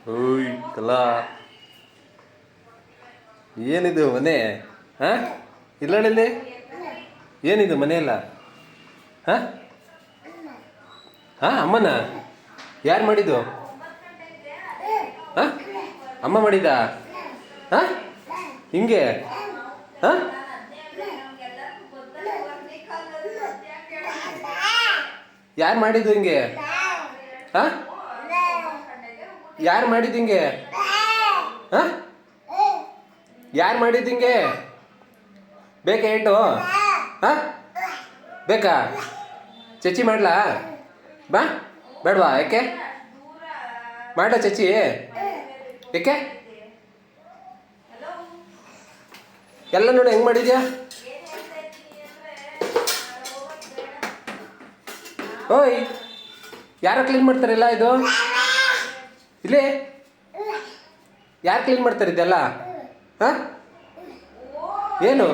ಓಯ್ ಕಲ ಏನಿದು ಮನೆ ಹಾಂ ಇಲ್ಲಳಿಲ್ಲಿ ಏನಿದು ಮನೆಯಲ್ಲ ಹಾಂ ಹಾಂ ಅಮ್ಮನ ಯಾರು ಮಾಡಿದ್ದು ಹಾಂ ಅಮ್ಮ ಮಾಡಿದ ಹಾಂ ಹಿಂಗೆ ಹಾಂ ಯಾರು ಮಾಡಿದ್ದು ಹಿಂಗೆ ಹಾಂ ಯಾರು ಮಾಡಿದ್ದು ಹಿಂಗೆ ಹಾಂ ಯಾರು ಮಾಡಿದ್ದು ಹಿಂಗೆ ಬೇಕಾ ಏಟು ಹಾಂ ಬೇಕಾ ಚಚ್ಚಿ ಮಾಡ್ಲಾ ಬಾ ಬೇಡವಾ ಯಾಕೆ ಮಾಡ ಚಚ್ಚಿ ಯಾಕೆ ಎಲ್ಲ ನೋಡಿ ಹೆಂಗೆ ಮಾಡಿದ್ಯಾ ಓಯ್ ಯಾರು ಕ್ಲೀನ್ ಮಾಡ್ತಾರಿಲ್ಲ ಇದು ಇಲ್ಲಿ ಯಾರು ಕ್ಲೀನ್ ಮಾಡ್ತಾರೆ ಇದೆಲ್ಲ ಹಾಂ ಏನು